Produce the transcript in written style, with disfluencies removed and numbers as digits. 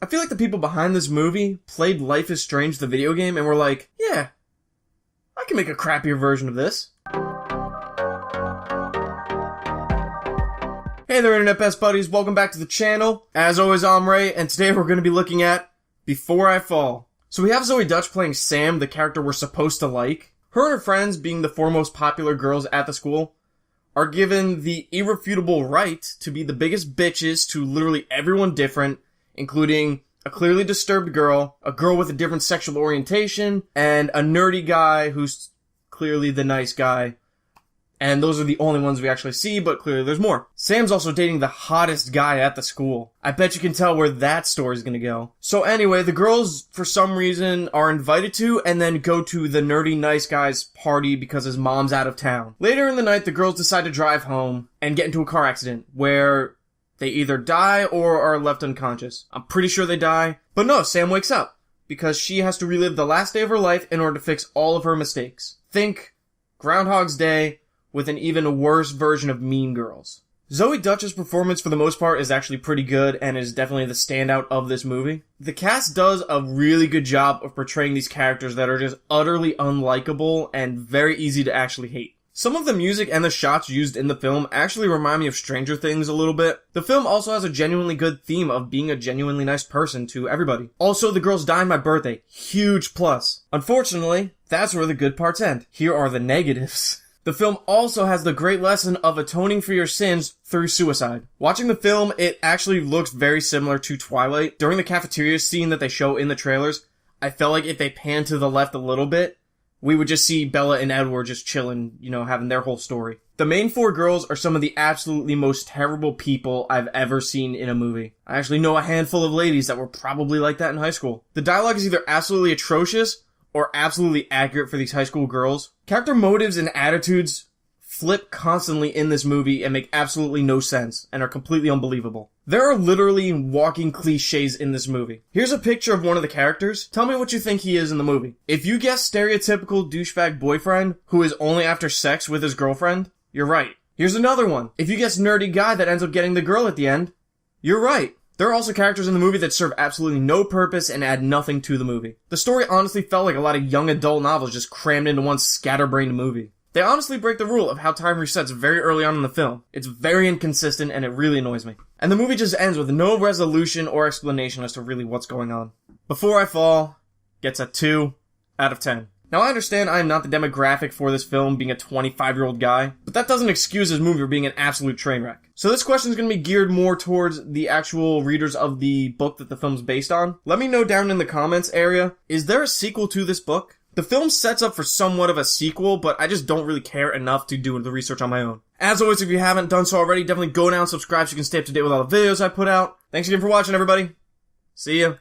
I feel like the people behind this movie played Life is Strange, the video game, and were like, yeah, I can make a crappier version of this. Hey there, Internet Best Buddies. Welcome back to the channel. As always, I'm Ray, and today we're going to be looking at Before I Fall. So we have Zoe Dutch playing Sam, the character we're supposed to like. Her and her friends, being the four most popular girls at the school, are given the irrefutable right to be the biggest bitches to literally everyone different, including a clearly disturbed girl, a girl with a different sexual orientation, and a nerdy guy who's clearly the nice guy. And those are the only ones we actually see, but clearly there's more. Sam's also dating the hottest guy at the school. I bet you can tell where that story's gonna go. So anyway, the girls, for some reason, are invited to and then go to the nerdy nice guy's party because his mom's out of town. Later in the night, the girls decide to drive home and get into a car accident where they either die or are left unconscious. I'm pretty sure they die. But no, Sam wakes up because she has to relive the last day of her life in order to fix all of her mistakes. Think Groundhog's Day with an even worse version of Mean Girls. Zoe Dutch's performance for the most part is actually pretty good and is definitely the standout of this movie. The cast does a really good job of portraying these characters that are just utterly unlikable and very easy to actually hate. Some of the music and the shots used in the film actually remind me of Stranger Things a little bit. The film also has a genuinely good theme of being a genuinely nice person to everybody. Also, the girls die on my birthday. Huge plus. Unfortunately, that's where the good parts end. Here are the negatives. The film also has the great lesson of atoning for your sins through suicide. Watching the film, it actually looks very similar to Twilight. During the cafeteria scene that they show in the trailers, I felt like if they panned to the left a little bit, we would just see Bella and Edward just chilling, having their whole story. The main four girls are some of the absolutely most terrible people I've ever seen in a movie. I actually know a handful of ladies that were probably like that in high school. The dialogue is either absolutely atrocious or absolutely accurate for these high school girls. Character motives and attitudes flip constantly in this movie and make absolutely no sense and are completely unbelievable. There are literally walking cliches in this movie. Here's a picture of one of the characters. Tell me what you think he is in the movie. If you guess stereotypical douchebag boyfriend who is only after sex with his girlfriend, you're right. Here's another one. If you guess nerdy guy that ends up getting the girl at the end, you're right. There are also characters in the movie that serve absolutely no purpose and add nothing to the movie. The story honestly felt like a lot of young adult novels just crammed into one scatterbrained movie. They honestly break the rule of how time resets very early on in the film. It's very inconsistent and it really annoys me. And the movie just ends with no resolution or explanation as to really what's going on. Before I Fall gets a 2 out of 10. Now I understand I am not the demographic for this film, being a 25-year-old guy, but that doesn't excuse this movie for being an absolute train wreck. So this question is going to be geared more towards the actual readers of the book that the film's based on. Let me know down in the comments area, is there a sequel to this book? The film sets up for somewhat of a sequel, but I just don't really care enough to do the research on my own. As always, if you haven't done so already, definitely go down and subscribe so you can stay up to date with all the videos I put out. Thanks again for watching, everybody. See ya.